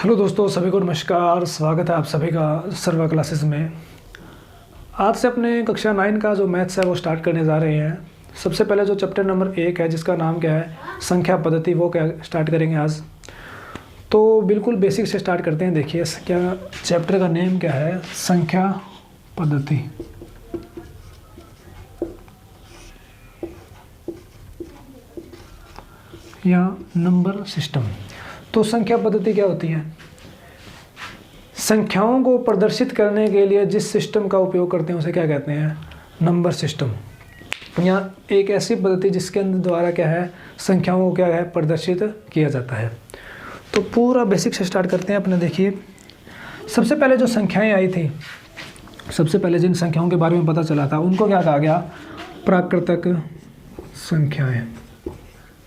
Hello दोस्तों, सभी को नमस्कार। स्वागत है आप सभी का सर्वा क्लासेस में। आज से अपने कक्षा 9 का जो मैथ्स है वो स्टार्ट करने जा रहे हैं। सबसे पहले जो चैप्टर नंबर 1 है जिसका नाम क्या है, संख्या पद्धति, वो क्या स्टार्ट करेंगे आज। तो बिल्कुल बेसिक से स्टार्ट करते हैं। देखिए क्या चैप्टर का नेम क्या है, संख्या पद्धति। या नंबर सिस्टम। तो संख्या पद्धति क्या होती है? संख्याओं को प्रदर्शित करने के लिए जिस सिस्टम का उपयोग करते हैं उसे क्या कहते हैं, नंबर सिस्टम। या एक ऐसी पद्धति जिसके द्वारा क्या है, संख्याओं को क्या है, प्रदर्शित किया जाता है। तो पूरा बेसिक से स्टार्ट करते हैं अपने। देखिए सबसे पहले जो संख्याएं आई थी, सबसे पहले जिन संख्याओं के बारे में पता चला था उनको क्या कहा गया, प्राकृतिक संख्याएं।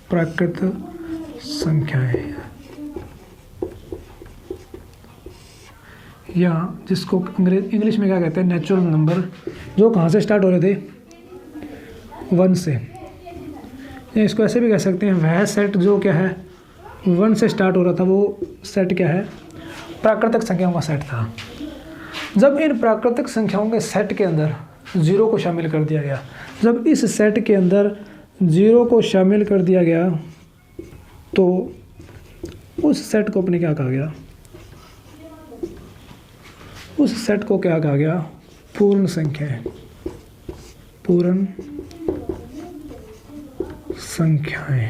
प्राकृतिक संख्याएं, या जिसको इंग्लिश में क्या कहते हैं, नेचुरल नंबर, जो कहाँ से स्टार्ट हो रहे थे, 1 से। या इसको ऐसे भी कह सकते हैं, वह सेट जो क्या है 1 से स्टार्ट हो रहा था, वो सेट क्या है, प्राकृतिक संख्याओं का सेट था। जब इन प्राकृतिक संख्याओं के सेट के अंदर 0 को शामिल कर दिया गया, जब इस सेट के अंदर 0 को शामिल कर दिया गया तो उस सेट को अपने क्या कहा गया, उस सेट को क्या कहा गया, पूर्ण संख्याएं। पूर्ण संख्याएं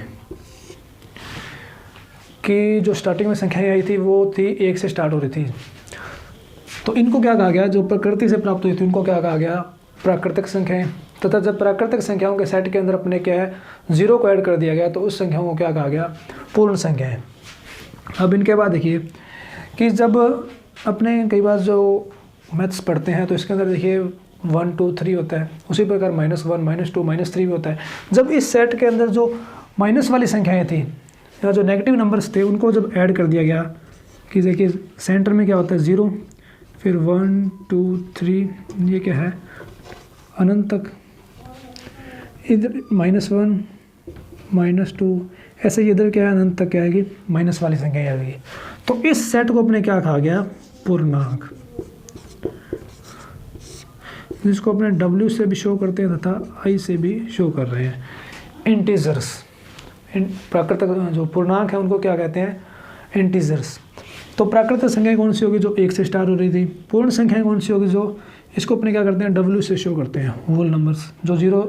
की जो स्टार्टिंग में संख्याएं आई थी वो थी 1 से स्टार्ट हो रही थी। तो इनको क्या कहा गया, जो प्रकृति से प्राप्त हुई थी उनको क्या कहा गया, प्राकृतिक संख्याएं। तथा जब प्राकृतिक संख्याओं के सेट के अंदर अपने क्या है 0 को ऐड कर दिया गया तो उस संख्याओं को क्या कहा गया, पूर्ण संख्याएं। अब इनके बाद देखिए कि जब अपने कई बार जो मैथ्स पढ़ते हैं तो इसके अंदर देखिए 1 2 3 होता है, उसी प्रकार -1 -2 -3 भी होता है। जब इस सेट के अंदर जो माइनस वाली संख्याएं थी या जो नेगेटिव नंबर्स थे उनको जब ऐड कर दिया गया कि देखिए सेंटर में क्या होता है 0, फिर 1 2 3, ये क्या है अनंत तक, इधर -1 -2, ऐसे ही इधर क्या है अनंत तक क्या आएगी, माइनस वाली संख्या आएगी। तो इस सेट को अपने क्या कहा गया, पूर्णांक, जिसको अपने W से भी शो करते हैं तथा I से भी शो कर रहे हैं, इंटीजर्स। प्राकृतिक जो पूर्णांक है उनको क्या कहते हैं, इंटीजर्स। तो प्राकृतिक संख्या कौन सी होगी, जो 1 से स्टार्ट हो रही थी। पूर्ण संख्या कौन सी होगी, जो इसको अपने क्या करते हैं W से शो करते हैं, होल नंबर्स। जो 0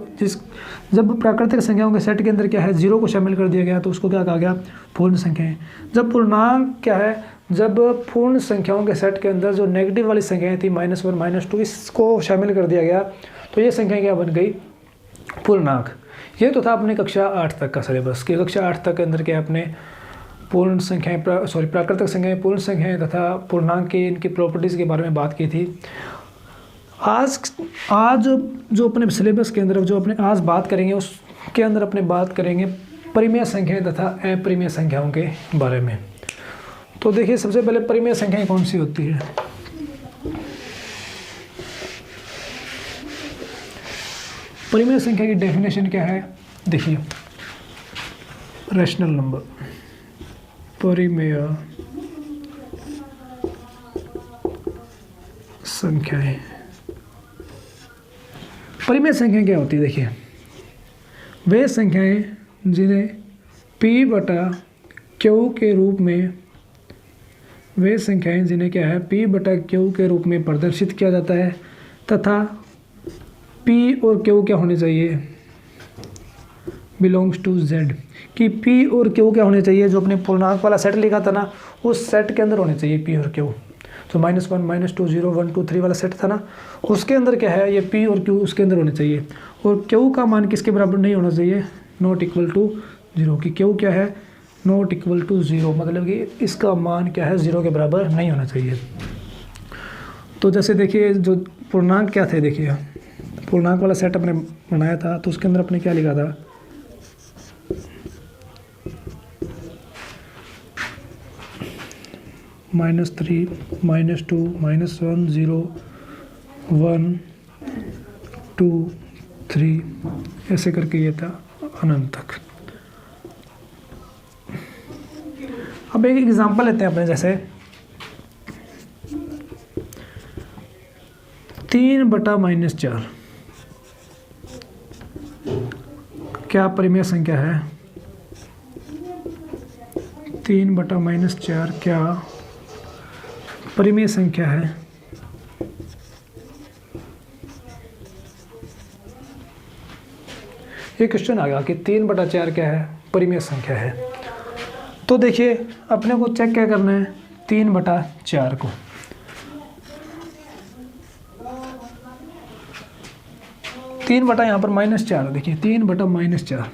जब प्राकृतिक संख्याओं के सेट के अंदर क्या है 0 को शामिल कर दिया गया तो उसको क्या कहा गया, पूर्ण संख्याएं। जब पूर्णांक क्या है, जब पूर्ण संख्याओं के सेट के अंदर जो नेगेटिव वाली संख्याएं थी -1 -2, इसको शामिल कर दिया गया तो ये संख्या क्या बन गई, पूर्णांक। ये तो था अपने कक्षा 8 तक का सिलेबस। कि कक्षा 8 तक के अंदर क्या अपने पूर्ण संख्याएं प्राकृतिक संख्याएं, पूर्ण संख्याएं तथा पूर्णांक की इनकी प्रॉपर्टीज़ के बारे में बात की थी। आज जो अपने सिलेबस के अंदर जो अपने आज बात करेंगे उसके अंदर अपने बात करेंगे परिमेय संख्याएं तथा अपरिमेय संख्याओं के बारे में। तो देखिए सबसे पहले परिमेय संख्याएं कौन सी होती है। परिमेय संख्या की डेफिनेशन क्या है, देखिए रैशनल नंबर, परिमेय संख्याएं। परिमेय संख्या क्या होती है, देखिए वे संख्याएं जिन्हें P/Q के रूप में, वे संख्याएं जिन्हें क्या है P/Q के रूप में प्रदर्शित किया जाता है तथा P और Q क्या होने चाहिए, बिलोंग्स टू Z। कि P और Q क्या होने चाहिए, जो अपने पूर्णांक वाला सेट लिखा था ना उस सेट के अंदर होने चाहिए P और Q। तो -1 -2 0 1 2 3 वाला सेट था ना, उसके अंदर क्या है ये P और Q उसके अंदर होने चाहिए। और Q का मान किसके बराबर नहीं होना चाहिए, नॉट इक्वल टू 0। कि Q क्या है, नॉट इक्वल टू 0, मतलब कि इसका मान क्या है 0 के बराबर नहीं होना चाहिए। तो जैसे देखिए जो पूर्णांक क्या थे, देखिए पूर्णांक वाला सेट अपने बनाया था तो उसके अंदर अपने क्या लिखा था, -3 -2 -1 0 1 2 3, ऐसे करके ये था अनंत तक। अब एक एग्जांपल लेते हैं अपने, जैसे 3/-4 क्या परिमेय संख्या है? 3/-4 क्या परिमेय संख्या है? ये क्वेश्चन आ गया कि 3/4 क्या है? परिमेय संख्या है। तो देखिए अपने को चेक क्या करना है 3/4 को। यहाँ पर -4, देखिए 3/-4।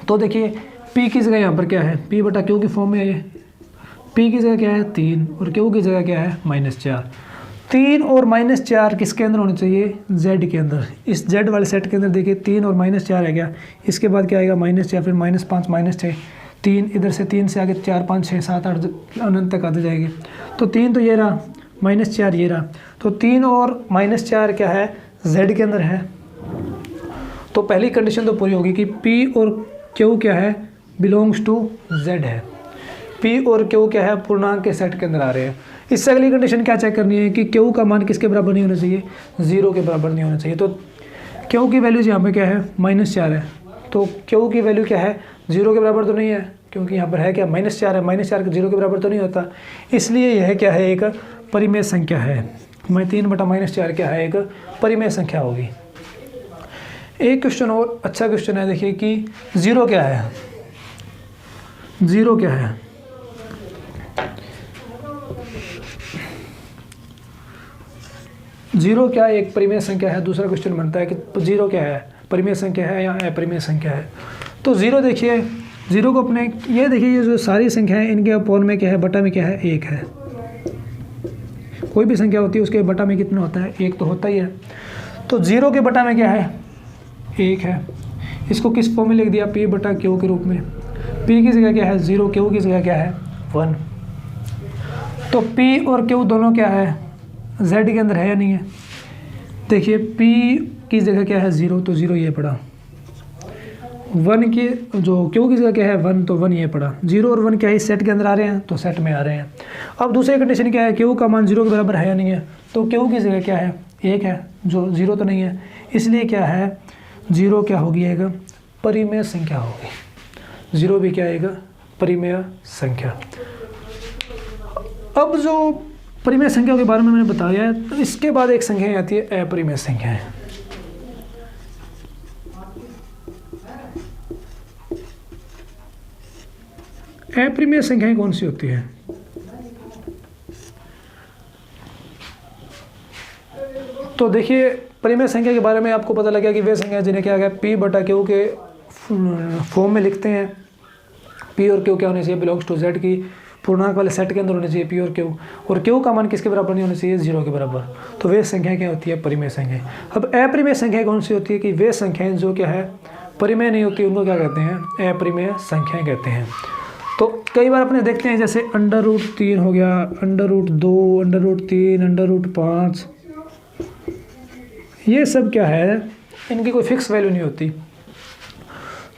तो देखिए p की जगह यहाँ पर क्या है? p/q की फॉर्म में है। p की जगह क्या है? 3 और q की जगह क्या है? -4। 3 और -4 किसके अंदर होने चाहिए? z के अंदर। इस z वाले सेट के अंदर देखिए 3 और -4 है क्या? इसके बाद क्या आएगा? -4, फिर -5, -6, 3, इधर से 3 से आगे 4, 5, 6, 7, 8 अनंत तक आते जाएंगे। तो 3 तो ये रहा, -4 ये रहा। तो 3 और -4 क्या है? z के अंदर है। तो पहली कंडीशन तो पूरी होगी कि p और q क्या है? बिलोंग्स टू z है। p और q क्या है? पूर्णांक के सेट के अंदर आ रहे हैं। इससे अगली कंडीशन क्या चेक करनी है कि q का मान किसके बराबर नहीं होना चाहिए? 0 के बराबर नहीं होना चाहिए। तो q की वैल्यूज यहाँ पे क्या है? -4 है। तो q की वैल्यू क्या है? 0 के बराबर तो नहीं है, क्योंकि यहाँ पर है क्या? -4 है। -4 0 के बराबर तो नहीं होता, इसलिए यह क्या है? एक परिमेय संख्या है। 3/-4 क्या है? एक परिमेय संख्या होगी। एक क्वेश्चन और अच्छा क्वेश्चन है, देखिए कि 0 क्या है? 0 क्या है? जीरो क्या एक परिमेय संख्या है? दूसरा क्वेश्चन बनता है कि 0 क्या है? परिमेय संख्या है या अपरिमेय संख्या है? तो 0 देखिए, 0 को अपने ये देखिए, ये जो सारी संख्या है इनके अपॉन में क्या है? बटा में क्या है? 1 है। कोई भी संख्या होती है उसके बटा में कितना होता है? 1 तो होता ही है। तो 0 के बटा में क्या है? 1 है। इसको किस फॉर्म में लिख दिया? p/q के रूप में। p की जगह क्या है? 0, q की जगह क्या है? 1। तो p और q दोनों क्या है? z के अंदर है या नहीं है? देखिए p की जगह क्या है? 0, तो 0 ये पड़ा। 1 की जो q की जगह क्या है? 1, तो 1 ये पड़ा। 0 और 1 क्या है? इस सेट के अंदर आ रहे हैं, तो सेट में आ रहे हैं। अब दूसरी कंडीशन क्या है? q का मान 0 के बराबर है या नहीं है? तो q की जगह क्या है? 1 है, जो 0 तो नहीं है, इसलिए क्या है? 0 क्या होगी? एक परिमेय संख्या होगी। 0 भी क्या आएगा? परिमेय संख्या। अब जो परिमेय संख्या के बारे में मैंने बताया है, तो इसके बाद एक संख्या आती है अपरिमेय संख्याएं। अपरिमेय संख्याएं कौन सी होती है? तो देखिए परिमेय संख्या के बारे में आपको पता लगा कि वे संख्या जिन्हें क्या है? p/q के फॉर्म में लिखते हैं। p और q क्या होने चाहिए? बिलोंग्स टू z की पूर्णांक वाले सेट के अंदर होने चाहिए p और q, और q का मान किसके बराबर नहीं होना चाहिए? 0 के बराबर। तो वे संख्या क्या होती है? परिमेय संख्या। अब अपरिमेय संख्या कौन सी होती है? कि वे संख्याएं जो क्या है? परिमेय नहीं होती, उनको क्या कहते हैं? अपरिमेय संख्याएं कहते हैं। तो कई बार अपने देखते हैं, जैसे √3 हो गया, √2, √3, √5, ये सब क्या है? इनकी कोई फिक्स वैल्यू नहीं होती,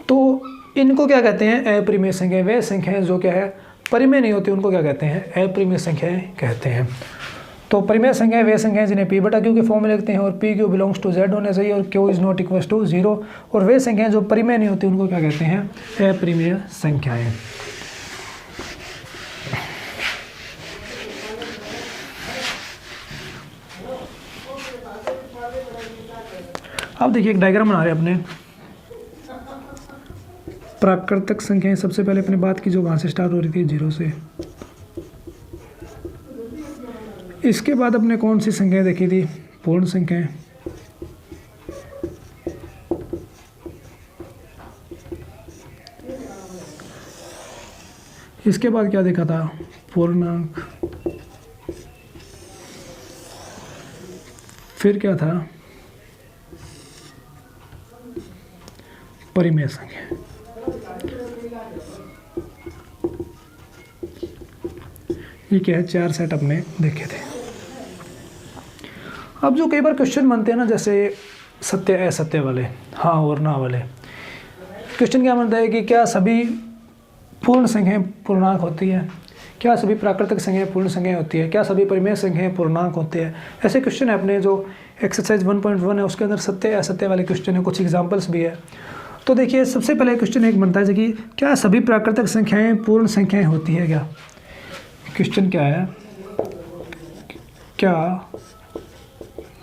तो इनको क्या कहते हैं? अपरिमेय संख्याएं। वे संख्याएं जो क्या है? परिमेय नहीं होती, उनको क्या कहते हैं? अपरिमेय संख्याएं कहते हैं। तो परिमेय संख्याएं वे संख्याएं जिन्हें p/q के फॉर्म में लिखते हैं, और p q belongs to z होना चाहिए, और q is not equal to 0। और वे संख्याएं जो परिमेय नहीं होती, उनको क्या कहते हैं? अपरिमेय संख्याएं। अब देखिए एक डायग्राम बना रहे हैं अपने। प्राकृतिक संख्याएं सबसे पहले अपने बात की, जो वहाँ से स्टार्ट हो रही थी 0 से। इसके बाद अपने कौन सी संख्याएं देखी थी? पूर्ण संख्याएं। इसके बाद क्या देखा था? पूर्णांक। फिर क्या था? परिमेय संख्या। ये क्या है? 4 सेट अपने देखे थे। अब जो कई बार क्वेश्चन बनते हैं ना, जैसे सत्य असत्य वाले, हाँ और ना वाले, क्वेश्चन क्या बनता है कि क्या सभी पूर्ण संख्याएं पूर्णांक होती है? क्या सभी प्राकृतिक संख्याएं पूर्ण संख्याएं होती है, क्या सभी परिमेय संख्याएं पूर्णांक होते हैं। ऐसे क्वेश्चन है अपने जो एक्सरसाइज 1.1 है उसके अंदर सत्य असत्य वाले क्वेश्चन है, कुछ एग्जाम्पल्स भी है। तो देखिए सबसे पहले क्वेश्चन एक बनता है कि क्या सभी प्राकृतिक संख्याएं पूर्ण संख्याएं होती है। क्या क्वेश्चन क्या है, क्या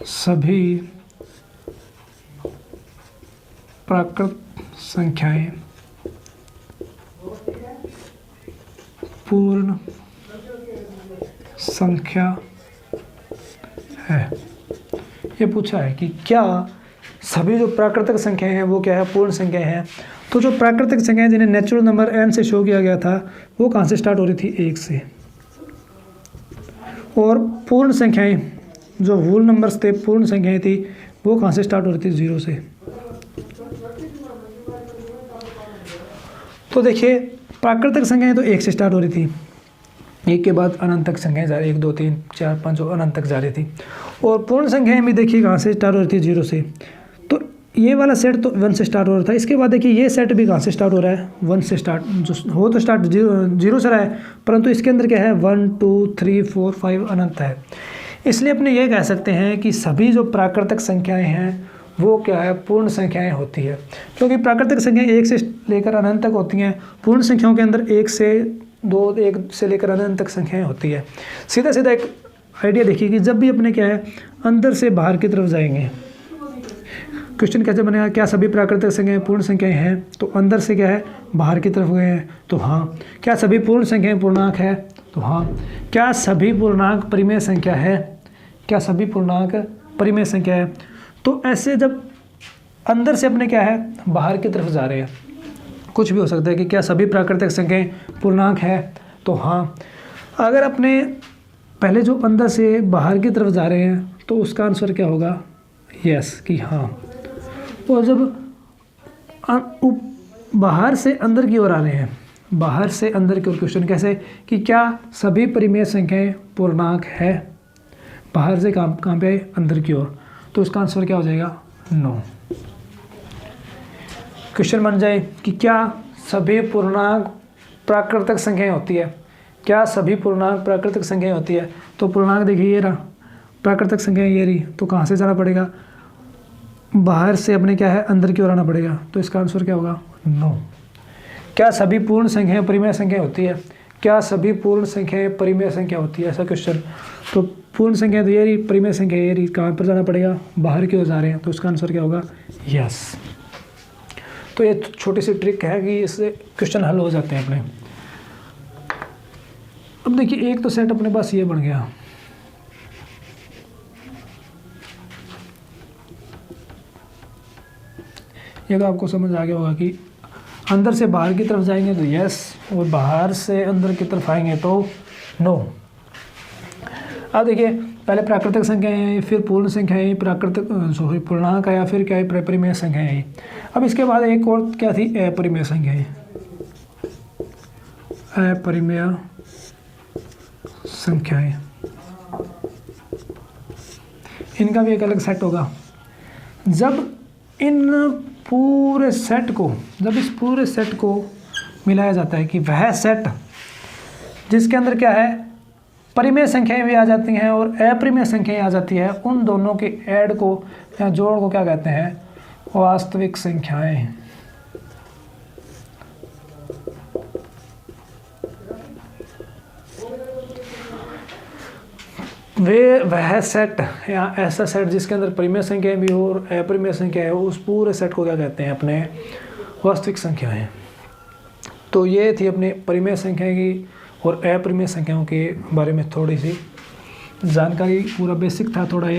सभी प्राकृतिक संख्याएं पूर्ण संख्या है। ये पूछा है कि क्या सभी जो प्राकृतिक संख्याएं हैं वो क्या है, पूर्ण संख्याएं हैं। तो जो प्राकृतिक संख्याएं जिन्हें नेचुरल नंबर n से शो किया गया था वो कहाँ से स्टार्ट हो रही थी, 1 से। और पूर्ण संख्याएं जो होल नंबर्स थे, पूर्ण संख्याएं थी, वो कहाँ से स्टार्ट हो रही थी, 0 से। तो देखिए प्राकृतिक संख्याएं तो 1 से स्टार्ट हो रही थी, 1 के बाद अनंत तक संख्याएं जा रही, 1 2 3 4 5 और अनंत तक जा रही थी। और पूर्ण संख्याएं भी देखिए कहाँ से स्टार्ट हो रही थी, 0 से। तो ये वाला सेट तो 1 से स्टार्ट हो रहा था। इसके बाद देखिए ये सेट भी कहाँ से स्टार्ट हो रहा है, 1 से स्टार्ट, जो हो तो स्टार्ट 0 से रहा है, परंतु इसके अंदर क्या है 1 2 3 4 5 अनंत है। इसलिए अपने ये कह सकते हैं कि सभी जो प्राकृतिक संख्याएं हैं वो क्या है, पूर्ण संख्याएं होती है। क्योंकि प्राकृतिक संख्याएं 1 से लेकर अनंत तक होती हैं, पूर्ण संख्याओं के अंदर 1 से 2 1 से लेकर अनंत तक संख्याएं होती है। सीधा सीधा एक आइडिया देखिए कि जब भी अपने क्या है अंदर से बाहर की तरफ जाएंगे, क्वेश्चन कैसे बनेगा, क्या सभी प्राकृतिक संख्याएं पूर्ण संख्याएं हैं, तो अंदर से क्या है बाहर की तरफ गए हैं, तो हाँ। क्या सभी पूर्ण संख्याएं पूर्णांक है, तो हाँ। क्या सभी पूर्णांक परिमेय संख्या है, क्या सभी पूर्णांक परिमेय संख्या है। तो ऐसे जब अंदर से अपने क्या है बाहर की तरफ जा रहे हैं, कुछ भी हो सकता है कि क्या सभी प्राकृतिक संख्याएं पूर्णांक है, तो हाँ। अगर अपने पहले जो अंदर से बाहर की तरफ जा रहे हैं तो उसका आंसर क्या होगा, यस, कि हाँ। और जब बाहर से अंदर की ओर आ रहे हैं, बाहर से अंदर की ओर, क्वेश्चन कैसे कि क्या सभी परिमेय संख्याएं पूर्णांक है, बाहर से कहाँ पे अंदर की ओर, तो इसका आंसर क्या हो जाएगा, नो। क्वेश्चन बन जाए कि क्या सभी पूर्णांक प्राकृतिक संख्याएं होती है, क्या सभी पूर्णांक प्राकृतिक संख्याएं होती है। तो पूर्णांक देखिए ये रहा, प्राकृतिक संख्याएं ये रही, तो कहाँ से जाना पड़ेगा, बाहर से अपने क्या है अंदर की ओर आना पड़ेगा, तो इसका आंसर क्या होगा, नो। क्या सभी पूर्ण संख्याएं परिमेय संख्या होती है, क्या सभी पूर्ण संख्याएं परिमेय संख्या होती है, ऐसा क्वेश्चन। तो पूर्ण संख्या तो ये रही, परिमेय संख्या ये रही, कहाँ पर जाना पड़ेगा, बाहर की ओर जा रहे हैं, तो इसका आंसर क्या होगा, यस। तो ये छोटी सी ट्रिक है कि इससे क्वेश्चन हल हो जाते हैं अपने। अब देखिए एक तो सेट अपने पास ये बन गया, ये तो आपको समझ आ गया होगा कि अंदर से बाहर की तरफ जाएंगे तो यस, और बाहर से अंदर की तरफ आएंगे तो नो। अब देखिए पहले प्राकृतिक संख्या है, फिर पूर्ण संख्या है, प्राकृतिक पूर्णांक आया, फिर क्या है परिमेय संख्या है। अब इसके बाद एक और क्या थी, अपरिमेय संख्या है, अपरिमेय संख्याएं, इनका भी एक अलग सेट होगा। जब इन पूरे सेट को, जब इस पूरे सेट को मिलाया जाता है कि वह सेट जिसके अंदर क्या है परिमेय संख्याएं भी आ जाती हैं और अपरिमेय संख्याएं आ जाती है, उन दोनों के ऐड को या जोड़ को क्या कहते हैं, वास्तविक संख्याएं। वह सेट या ऐसा सेट जिसके अंदर परिमेय संख्याएं भी हो और अपरिमेय संख्या है, उस पूरे सेट को क्या कहते हैं, अपने वास्तविक संख्याएं। तो ये थी अपने परिमेय संख्या की और अपरिमेय संख्याओं के बारे में थोड़ी सी जानकारी, पूरा बेसिक था थोड़ा ये।